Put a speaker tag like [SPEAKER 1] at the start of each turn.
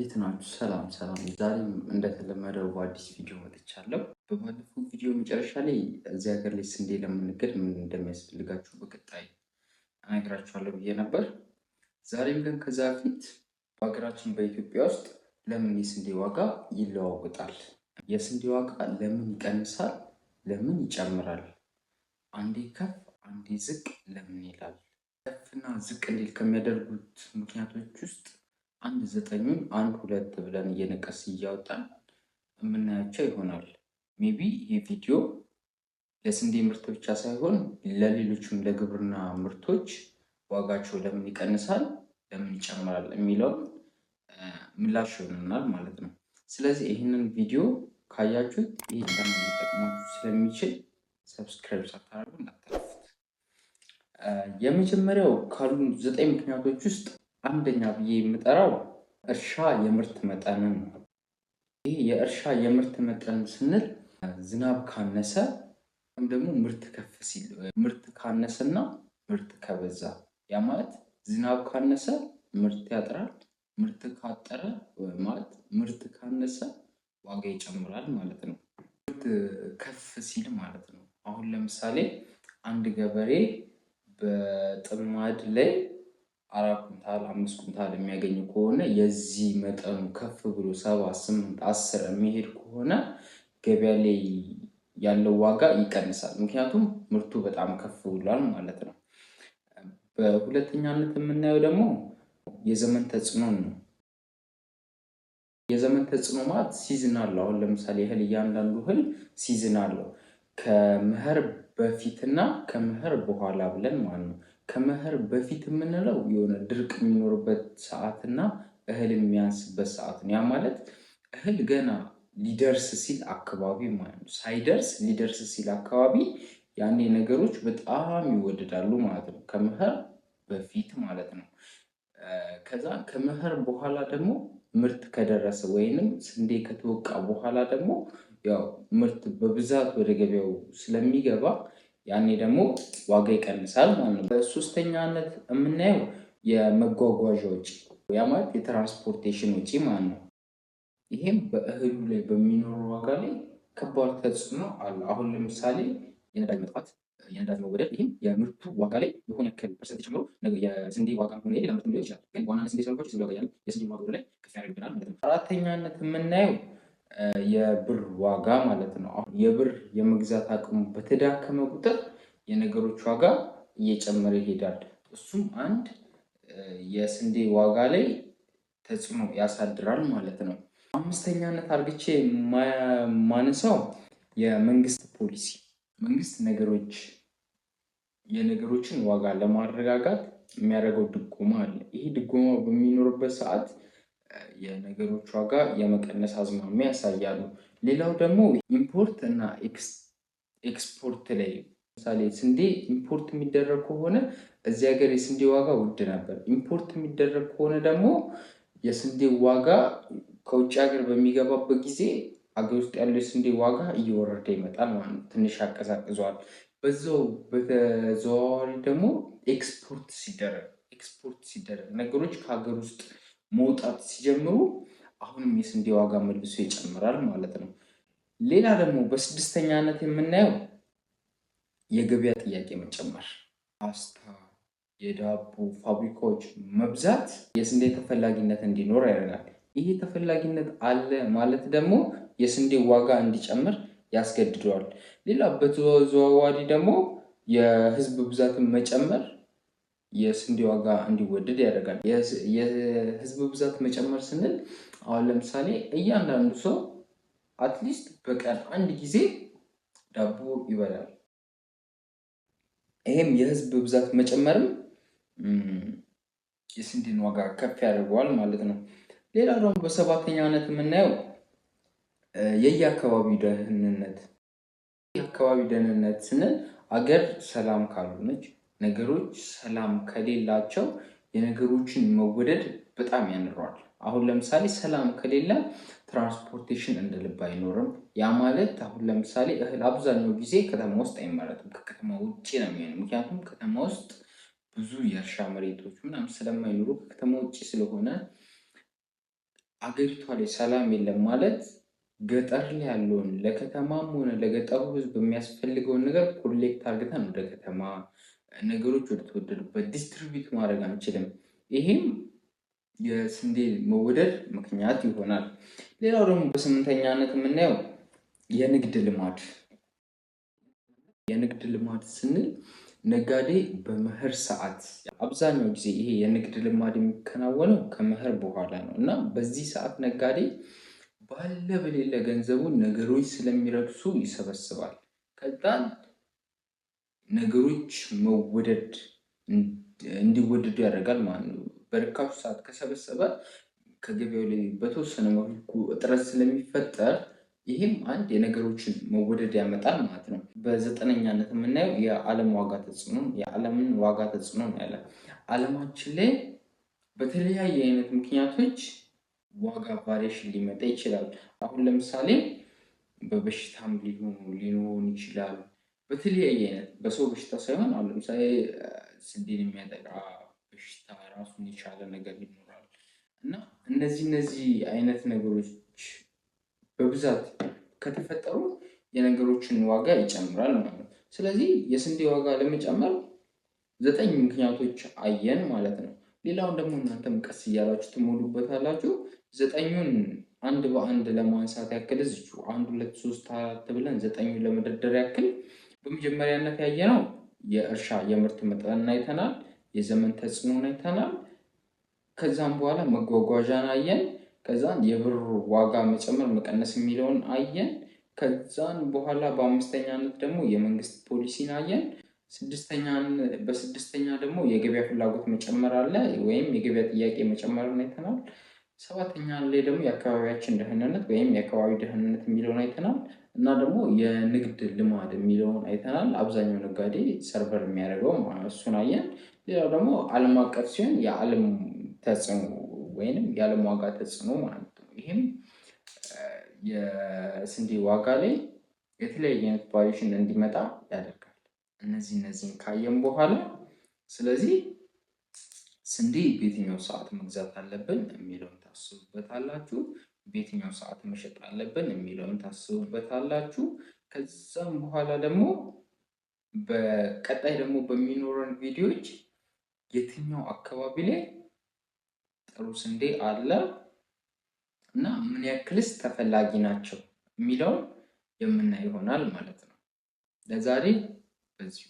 [SPEAKER 1] እንዴት ናችሁ? ሰላም ሰላም። ዛሬም እንደተለመደው በአዲስ ቪዲዮ መጥቻለሁ። በባለፈው ቪዲዮ መጨረሻ ላይ እዚህ ሀገር ላይ ስንዴ ለመነገድ ምን እንደሚያስፈልጋችሁ በቀጣይ እነግራችኋለሁ ብዬ ነበር። ዛሬም ግን ከዛ በፊት በሀገራችን በኢትዮጵያ ውስጥ ለምን የስንዴ ዋጋ ይለዋወጣል? የስንዴ ዋጋ ለምን ይቀንሳል? ለምን ይጨምራል? አንዴ ከፍ አንዴ ዝቅ ለምን ይላል? ከፍና ዝቅ እንዲል ከሚያደርጉት ምክንያቶች ውስጥ አንድ ዘጠኙን አንድ ሁለት ብለን እየነቀስ እያወጣን የምናያቸው ይሆናል። ሜቢ ይህ ቪዲዮ ለስንዴ ምርት ብቻ ሳይሆን ለሌሎችም ለግብርና ምርቶች ዋጋቸው ለምን ይቀንሳል፣ ለምን ይጨምራል የሚለውን ምላሽ ይሆናል ማለት ነው። ስለዚህ ይህንን ቪዲዮ ካያችሁት ይህ ሊጠቅማችሁ ስለሚችል ሰብስክራይብ ሳታደርጉ እንዳታልፉት። የመጀመሪያው ካሉ 9 ምክንያቶች ውስጥ አንደኛ ብዬ የምጠራው እርሻ የምርት መጠንን ነው። ይህ የእርሻ የምርት መጠን ስንል ዝናብ ካነሰ ወይም ደግሞ ምርት ከፍ ሲል፣ ምርት ካነሰና ምርት ከበዛ፣ ያ ማለት ዝናብ ካነሰ ምርት ያጥራል፣ ምርት ካጠረ ማለት ምርት ካነሰ ዋጋ ይጨምራል ማለት ነው። ምርት ከፍ ሲል ማለት ነው። አሁን ለምሳሌ አንድ ገበሬ በጥማድ ላይ 4 ኩንታል 5 ኩንታል የሚያገኝ ከሆነ የዚህ መጠኑ ከፍ ብሎ 7 8 10 የሚሄድ ከሆነ ገበያ ላይ ያለው ዋጋ ይቀንሳል። ምክንያቱም ምርቱ በጣም ከፍ ብሏል ማለት ነው። በሁለተኛነት የምናየው ደግሞ የዘመን ተጽዕኖ ነው። የዘመን ተጽዕኖ ማለት ሲዝን አለው። አሁን ለምሳሌ እህል፣ እያንዳንዱ እህል ሲዝን አለው። ከመኸር በፊትና ከመኸር በኋላ ብለን ማለት ነው። ከመኸር በፊት የምንለው የሆነ ድርቅ የሚኖርበት ሰዓትና እህል የሚያንስበት ሰዓት ነው። ያ ማለት እህል ገና ሊደርስ ሲል አካባቢ ማለት ነው። ሳይደርስ ሊደርስ ሲል አካባቢ ያኔ ነገሮች በጣም ይወደዳሉ ማለት ነው። ከመኸር በፊት ማለት ነው። ከዛ ከመኸር በኋላ ደግሞ ምርት ከደረሰ ወይንም ስንዴ ከተወቃ በኋላ ደግሞ ያው ምርት በብዛት ወደ ገበያው ስለሚገባ ያኔ ደግሞ ዋጋ ይቀንሳል ማለት ነው። በሶስተኛነት የምናየው የመጓጓዣ ወጪ፣ ያ ማለት የትራንስፖርቴሽን ወጪ ማለት ነው። ይሄም በእህሉ ላይ በሚኖረው ዋጋ ላይ ከባድ ተጽዕኖ አለ። አሁን ለምሳሌ የነዳጅ መጥፋት፣ የነዳጅ መወደድ፣ ይህም የምርቱ ዋጋ ላይ የሆነ ያክል ፐርሰንት ጨምሮ የስንዴ ዋጋ ሆነ ሌላ ምርት ሊሆን ይችላል። ግን በዋናነት ስንዴ ስለሆነ ስንዴ ዋጋ ያለ የስንዴ ዋጋ ላይ ከፍ ያደርግብናል ማለት ነው። አራተኛነት የምናየው የብር ዋጋ ማለት ነው። አሁን የብር የመግዛት አቅሙ በተዳከመ ቁጥር የነገሮች ዋጋ እየጨመረ ይሄዳል። እሱም አንድ የስንዴ ዋጋ ላይ ተጽዕኖ ያሳድራል ማለት ነው። አምስተኛነት አርግቼ ማነሳው የመንግስት ፖሊሲ። መንግስት የነገሮችን ዋጋ ለማረጋጋት የሚያደርገው ድጎማ አለ። ይሄ ድጎማ በሚኖርበት ሰዓት የነገሮች ዋጋ የመቀነስ አዝማሚያ ያሳያሉ። ሌላው ደግሞ ኢምፖርት እና ኤክስፖርት ላይ፣ ለምሳሌ ስንዴ ኢምፖርት የሚደረግ ከሆነ እዚህ ሀገር የስንዴ ዋጋ ውድ ነበር። ኢምፖርት የሚደረግ ከሆነ ደግሞ የስንዴ ዋጋ ከውጭ ሀገር በሚገባበት ጊዜ ሀገር ውስጥ ያለው የስንዴ ዋጋ እየወረደ ይመጣል ማለት ነው። ትንሽ ያቀዛቅዘዋል። በዛው በተዘዋዋሪ ደግሞ ኤክስፖርት ሲደረግ ነገሮች ከሀገር ውስጥ መውጣት ሲጀምሩ አሁንም የስንዴ ዋጋ መልሶ ይጨምራል ማለት ነው። ሌላ ደግሞ በስድስተኛነት የምናየው የገበያ ጥያቄ መጨመር። ፓስታ፣ የዳቦ ፋብሪካዎች መብዛት የስንዴ ተፈላጊነት እንዲኖር ያደርጋል። ይሄ ተፈላጊነት አለ ማለት ደግሞ የስንዴ ዋጋ እንዲጨምር ያስገድደዋል። ሌላ በተዘዋዋሪ ደግሞ የህዝብ ብዛትን መጨመር የስንዴ ዋጋ እንዲወደድ ያደርጋል። የህዝብ ብዛት መጨመር ስንል አሁን ለምሳሌ እያንዳንዱ ሰው አትሊስት በቀን አንድ ጊዜ ዳቦ ይበላል። ይሄም የህዝብ ብዛት መጨመርም የስንዴን ዋጋ ከፍ ያደርገዋል ማለት ነው። ሌላ ደግሞ በሰባተኛነት የምናየው የየአካባቢው ደህንነት። የአካባቢ ደህንነት ስንል አገር ሰላም ካልሆነች፣ ነገሮች ሰላም ከሌላቸው የነገሮችን መወደድ በጣም ያንረዋል። አሁን ለምሳሌ ሰላም ከሌለ ትራንስፖርቴሽን እንደ ልብ አይኖርም። ያ ማለት አሁን ለምሳሌ እህል አብዛኛው ጊዜ ከተማ ውስጥ አይመረትም፣ ከከተማ ውጭ ነው የሚሆነው። ምክንያቱም ከተማ ውስጥ ብዙ የእርሻ መሬቶች ምናምን ስለማይኖሩ ከከተማ ውጭ ስለሆነ አገሪቷ ላይ ሰላም የለም ማለት ገጠር ላይ ያለውን ለከተማም ሆነ ለገጠሩ ህዝብ የሚያስፈልገውን ነገር ኮሌክት አድርገን ወደ ከተማ ነገሮች ወደ ተወደዱበት ዲስትሪቢዩት ማድረግ አንችልም። ይሄም የስንዴ መወደድ ምክንያት ይሆናል። ሌላው ደግሞ በስምንተኛነት የምናየው የንግድ ልማድ። የንግድ ልማድ ስንል ነጋዴ በመኸር ሰዓት አብዛኛው ጊዜ ይሄ የንግድ ልማድ የሚከናወነው ከመኸር በኋላ ነው እና በዚህ ሰዓት ነጋዴ ባለ በሌለ ገንዘቡን ነገሮች ስለሚረክሱ ይሰበስባል። ከዛን ነገሮች መወደድ እንዲወደዱ ያደርጋል ማለት ነው። በርካሹ ሰዓት ከሰበሰበ ከገበያው ላይ በተወሰነ መልኩ እጥረት ስለሚፈጠር ይህም አንድ የነገሮችን መወደድ ያመጣል ማለት ነው። በዘጠነኛነት የምናየው የዓለም ዋጋ ተጽዕኖ የዓለምን ዋጋ ተጽዕኖ ያለ ዓለማችን ላይ በተለያየ አይነት ምክንያቶች ዋጋ ቫሪዬሽን ሊመጣ ይችላል። አሁን ለምሳሌ በበሽታም ሊሆን ይችላል። በተለያየ አይነት በሰው በሽታ ሳይሆን አሁን ለምሳሌ ስንዴን የሚያጠቃ በሽታ ራሱን የቻለ ነገር ይኖራል እና እነዚህ አይነት ነገሮች በብዛት ከተፈጠሩ የነገሮችን ዋጋ ይጨምራል ማለት ነው። ስለዚህ የስንዴ ዋጋ ለመጨመር 9 ምክንያቶች አየን ማለት ነው። ሌላውን ደግሞ እናንተም ቀስ እያላችሁ ትሞሉበታላችሁ። 9ኙን አንድ በአንድ ለማንሳት ያክል እዚቹ 1 2 3 4 ብለን 9ኙን ለመደርደር ያክል በመጀመሪያነት ያየነው የእርሻ የምርት መጠንን አይተናል። የዘመን ተጽዕኖን አይተናል። ከዛም በኋላ መጓጓዣን አየን። ከዛን የብር ዋጋ መጨመር መቀነስ የሚለውን አየን። ከዛን በኋላ በአምስተኛነት ደግሞ የመንግስት ፖሊሲን አየን። በስድስተኛ ደግሞ የገበያ ፍላጎት መጨመር አለ ወይም የገበያ ጥያቄ መጨመርን አይተናል። ሰባተኛ ላይ ደግሞ የአካባቢያችን ደህንነት ወይም የአካባቢ ደህንነት የሚለውን አይተናል እና ደግሞ የንግድ ልማድ የሚለውን አይተናል። አብዛኛው ነጋዴ ሰርቨር የሚያደርገው እሱን አየን። ሌላው ደግሞ ዓለም አቀፍ ሲሆን የዓለም ተጽዕኖ ወይንም የዓለም ዋጋ ተጽዕኖ ማለት ነው። ይህም የስንዴ ዋጋ ላይ የተለያየ አይነት ቫሪዬሽን እንዲመጣ ያደርጋል። እነዚህን ካየን በኋላ ስለዚህ ስንዴ በየትኛው ሰዓት መግዛት አለብን የሚለውን ታስቡበታላችሁ። በየትኛው ሰዓት መሸጥ አለብን የሚለውን ታስቡበታላችሁ። ከዛም በኋላ ደግሞ በቀጣይ ደግሞ በሚኖረን ቪዲዮዎች የትኛው አካባቢ ላይ ጥሩ ስንዴ አለ እና ምን ያክልስ ተፈላጊ ናቸው የሚለውን የምናይ ይሆናል ማለት ነው። ለዛሬ በዚሁ